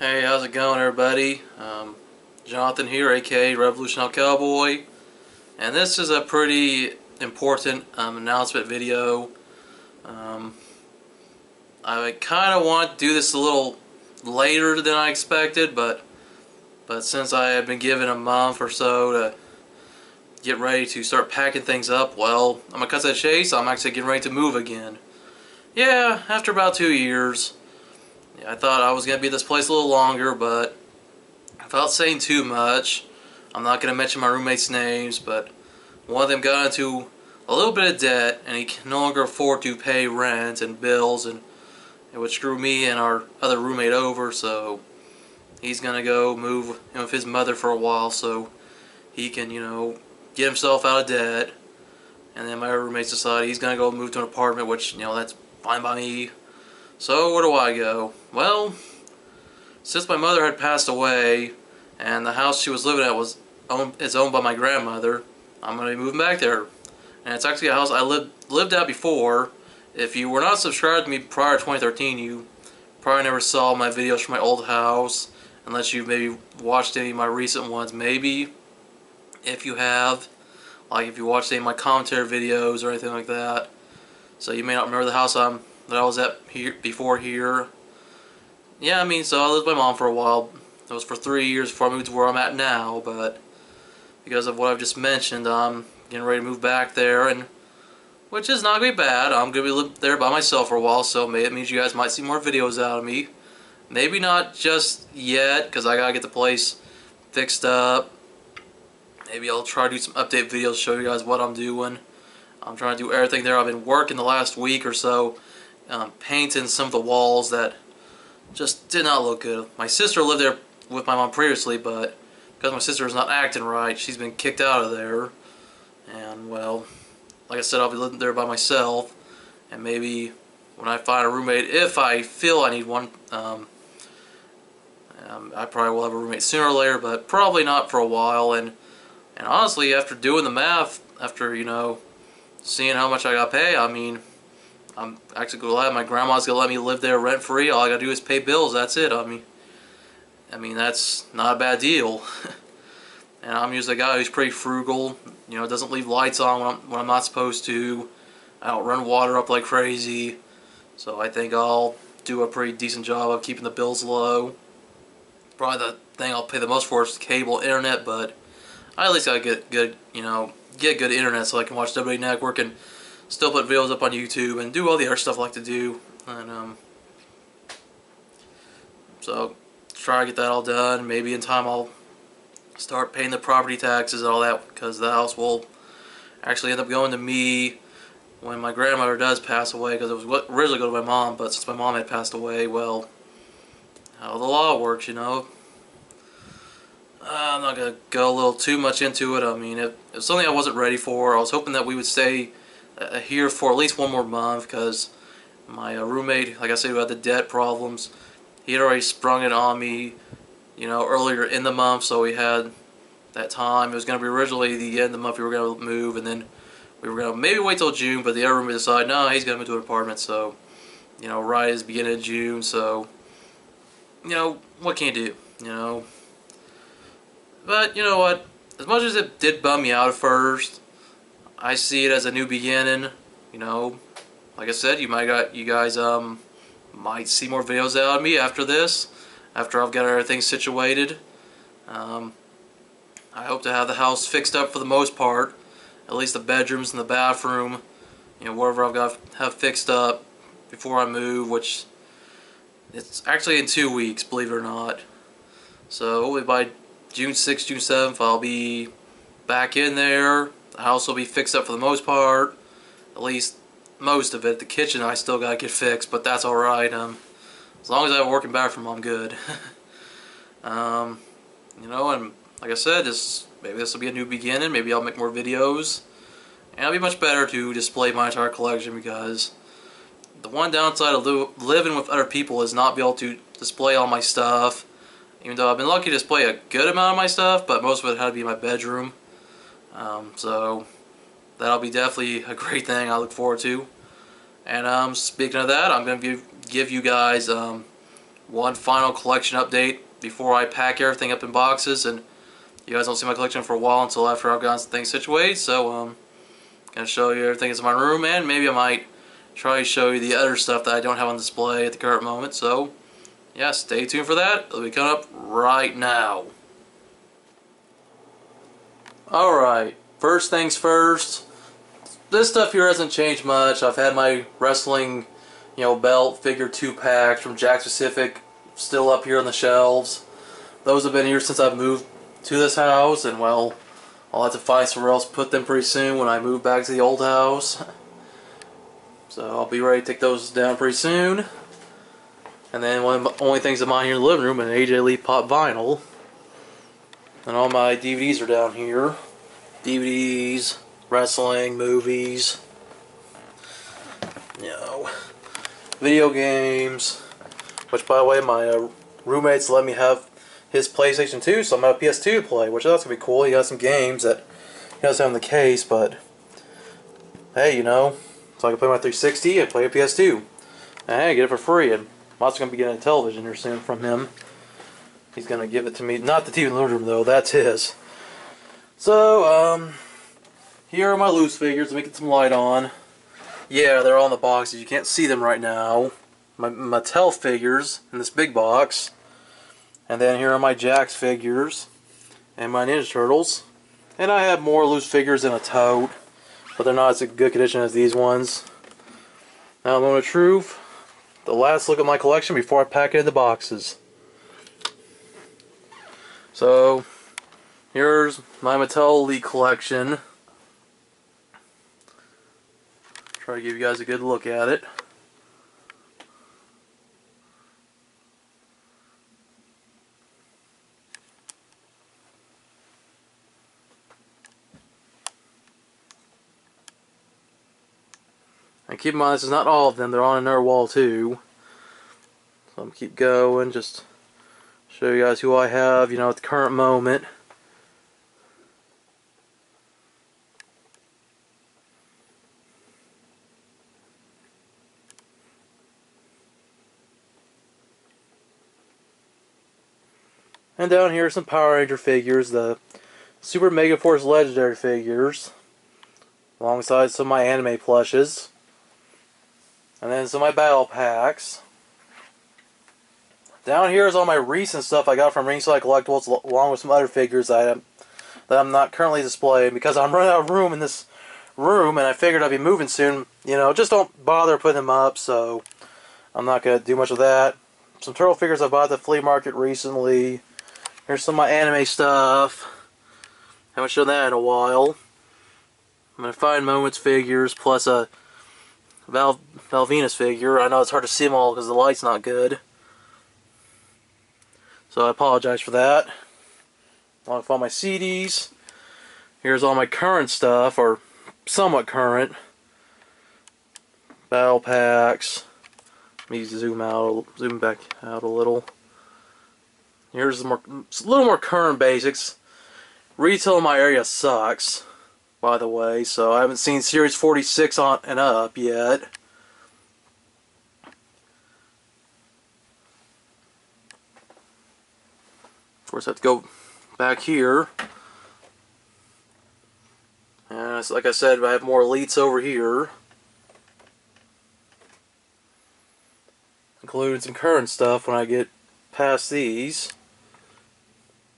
Hey, how's it going, everybody? Jonathan here, aka Revolutionary Cowboy, and this is a pretty important announcement video. I kind of want to do this a little later than I expected, but since I have been given a month or so to get ready to start packing things up, well, I'm gonna cut to the chase. I'm actually getting ready to move again. Yeah, after about 2 years. I thought I was going to be at this place a little longer, but without saying too much, I'm not going to mention my roommates' names, but one of them got into a little bit of debt, and he can no longer afford to pay rent and bills, and it would screw me and our other roommate over, so he's going to go move with his mother for a while so he can, get himself out of debt. And then my other roommates decide he's going to go move to an apartment, which, that's fine by me. So where do I go? Well, since my mother had passed away and the house she was living at is owned by my grandmother, I'm going to be moving back there. And it's actually a house I lived at before. If you were not subscribed to me prior to 2013, you probably never saw my videos from my old house, unless you've maybe watched any of my recent ones. Maybe, if you have, like if you watched any of my commentary videos or anything like that. So you may not remember the house that I was at before here. Yeah, so I lived with my mom for a while. It was for 3 years before I moved to where I'm at now, but because of what I've just mentioned, I'm getting ready to move back there, and which is not going to be bad. I'm going to be living there by myself for a while, so it means you guys might see more videos out of me. Maybe not just yet, because I got to get the place fixed up. Maybe I'll try to do some update videos, show you guys what I'm doing. I'm trying to do everything there. I've been working the last week or so, painting some of the walls that just did not look good. My sister lived there with my mom previously, but because my sister is not acting right, she's been kicked out of there. And well, like I said, I'll be living there by myself, and maybe when I find a roommate, if I feel I need one, I probably will have a roommate sooner or later, but probably not for a while. And honestly, after doing the math, after seeing how much I got to pay, I'm actually glad my grandma's gonna let me live there rent free. All I gotta do is pay bills. That's it. That's not a bad deal. And I'm usually a guy who's pretty frugal. Doesn't leave lights on when I'm not supposed to. I don't run water up like crazy. So I think I'll do a pretty decent job of keeping the bills low. Probably the thing I'll pay the most for is cable internet, but I at least gotta get good internet so I can watch WWE Network and still put videos up on YouTube and do all the other stuff I like to do. And so try to get that all done. Maybe in time I'll start paying the property taxes and all that, because the house will actually end up going to me when my grandmother does pass away, because it was originally going to my mom, but since my mom had passed away, well, how the law works, I'm not going to go a little too much into it. It's something I wasn't ready for. I was hoping that we would stay here for at least one more month, because my roommate, like I said, who had the debt problems, he had already sprung it on me, earlier in the month, so we had that time. It was going to be originally the end of the month we were going to move, and then we were going to maybe wait till June, but the other roommate decided, no, he's going to move to an apartment, so, right at the beginning of June, so, what can you do, But, you know what, as much as it did bum me out at first, I see it as a new beginning. Like I said, you guys might see more videos out of me after this, after I've got everything situated. I hope to have the house fixed up for the most part, at least the bedrooms and the bathroom, wherever I've got to have fixed up before I move, which it's actually in 2 weeks, believe it or not. So hopefully by June 6th, June 7th, I'll be back in there. The house will be fixed up for the most part, at least most of it. The kitchen I still gotta get fixed, but that's alright. As long as I have a working bathroom, I'm good. And like I said, maybe this will be a new beginning. Maybe I'll make more videos, and it'll be much better to display my entire collection, because the one downside of living with other people is not be able to display all my stuff. Even though I've been lucky to display a good amount of my stuff, but most of it had to be in my bedroom. So that'll be definitely a great thing I look forward to. And speaking of that, I'm going to give you guys one final collection update before I pack everything up in boxes, and you guys don't see my collection for a while until after I've gotten things situated. So gonna show you everything that's in my room, and maybe I might try to show you the other stuff that I don't have on display at the current moment. So yeah, stay tuned for that. It'll be coming up right now. Alright, first things first. This stuff here hasn't changed much. I've had my wrestling, belt figure 2-packs from Jakks Pacific still up here on the shelves. Those have been here since I've moved to this house, and well, I'll have to find somewhere else to put them pretty soon when I move back to the old house. So I'll be ready to take those down pretty soon. And then one of the only things in mine here in the living room is an AJ Lee pop vinyl. And all my DVDs are down here. DVDs, wrestling, movies, video games. Which, by the way, my roommates let me have his PlayStation 2, so I'm going to have a PS2 to play, which that's going to be cool. He got some games that he doesn't have in the case, but hey, so I can play my 360 and play a PS2. And hey, get it for free. And I'm also going to be getting a television here soon from him. He's going to give it to me. Not the TV in the living room, though. That's his. So, here are my loose figures. Let me get some light on. Yeah, they're all in the boxes. You can't see them right now. My Mattel figures in this big box. And then here are my Jakks figures. And my Ninja Turtles. And I have more loose figures in a tote. But they're not as good condition as these ones. Now, moment of truth. The last look at my collection before I pack it into boxes. So, here's my Mattel Elite collection. Try to give you guys a good look at it. And keep in mind, this is not all of them. They're on another wall too. So I'm gonna keep going. Just show you guys who I have, at the current moment. And down here are some Power Ranger figures, the Super Mega Force Legendary figures, alongside some of my anime plushes. And then some of my battle packs. Down here is all my recent stuff I got from Ringside Collectibles, along with some other figures that I'm not currently displaying, because I'm running out of room in this room, and I figured I'd be moving soon. Just don't bother putting them up, so I'm not going to do much of that. Some turtle figures I bought at the flea market recently. Here's some of my anime stuff. Haven't shown that in a while. I'm going to find Moments figures, plus a Val Venus figure. I know it's hard to see them all because the light's not good. So I apologize for that. Along with all my CDs. Here's all my current stuff, or somewhat current. Battle packs. Let me zoom back out a little. Here's a little more current basics. Retail in my area sucks, by the way, so I haven't seen Series 46 on and up yet. Of course, I have to go back here. And like I said, I have more elites over here, including some current stuff when I get past these.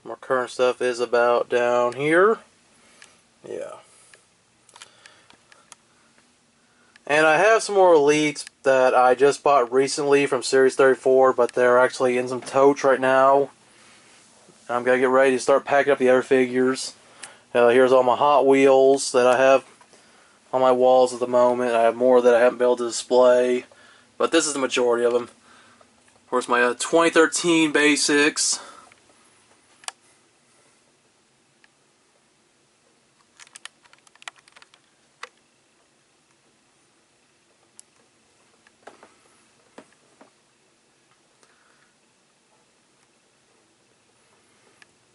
More current stuff is about down here. Yeah. And I have some more elites that I just bought recently from Series 34, but they're actually in some totes right now. I'm going to get ready to start packing up the other figures. Here's all my Hot Wheels that I have on my walls at the moment. I have more that I haven't been able to display, but this is the majority of them. Of course, my 2013 basics.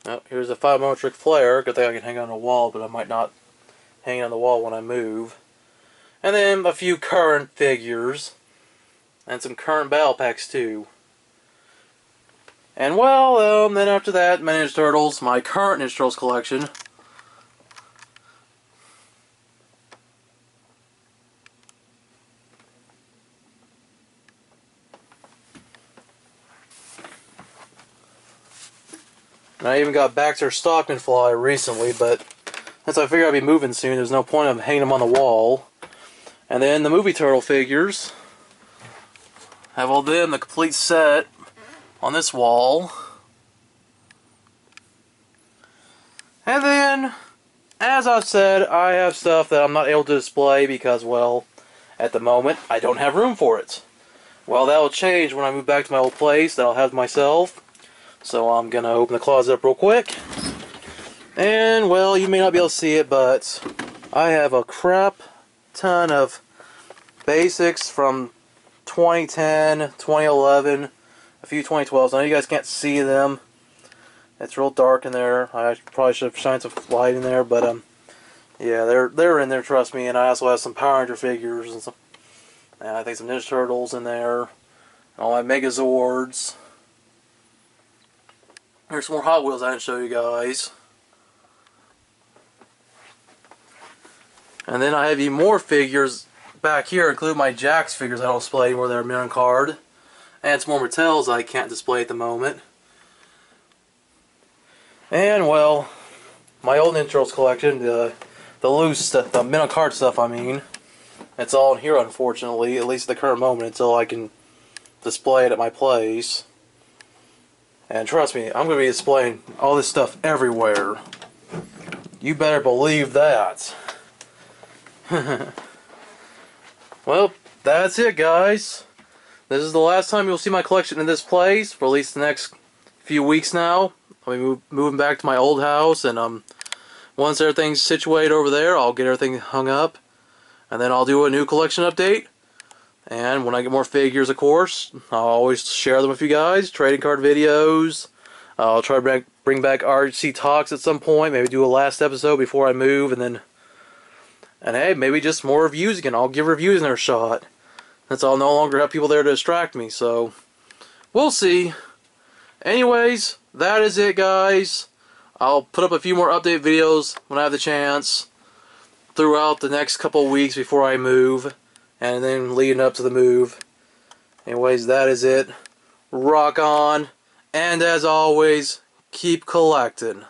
Oh, here's a 5-moment Ric Flair. Good thing I can hang on the wall, but I might not hang on the wall when I move. And then a few current figures. And some current battle packs too. And well, then after that, my Ninja Turtles, my current Ninja Turtles collection. And I even got Baxter Stockman Fly recently, but since I figured I'd be moving soon, there's no point of hanging them on the wall. And then the movie Turtle figures. Have all them, the complete set, on this wall. And then, as I've said, I have stuff that I'm not able to display because, well, at the moment, I don't have room for it. Well, that'll change when I move back to my old place that I'll have myself. So I'm going to open the closet up real quick. And, well, you may not be able to see it, but I have a crap ton of basics from 2010, 2011, a few 2012s. I know you guys can't see them. It's real dark in there. I probably should have shined some light in there, but yeah, they're in there, trust me. And I also have some Power Ranger figures and some, I think some Ninja Turtles in there, and all my Megazords. There's some more Hot Wheels I didn't show you guys. And then I have even more figures back here, including my Jax figures I don't display anymore that are mint on card. And some more Mattels I can't display at the moment. And, well, my old Ninja Turtles collection, the loose stuff, the mint on card stuff, I mean. It's all in here, unfortunately, at least at the current moment, until I can display it at my place. And trust me, I'm going to be displaying all this stuff everywhere. You better believe that. Well, that's it, guys. This is the last time you'll see my collection in this place, for at least the next few weeks now. I'll be moving back to my old house, and once everything's situated over there, I'll get everything hung up, and then I'll do a new collection update. And when I get more figures, of course, I'll always share them with you guys. Trading card videos. I'll try to bring back RHC talks at some point. Maybe do a last episode before I move, and hey, maybe just more reviews again. I'll give reviews another shot. Since I'll no longer have people there to distract me, so we'll see. Anyways, that is it, guys. I'll put up a few more update videos when I have the chance throughout the next couple of weeks before I move, and then leading up to the move. Anyways, that is it. Rock on, and as always, keep collecting.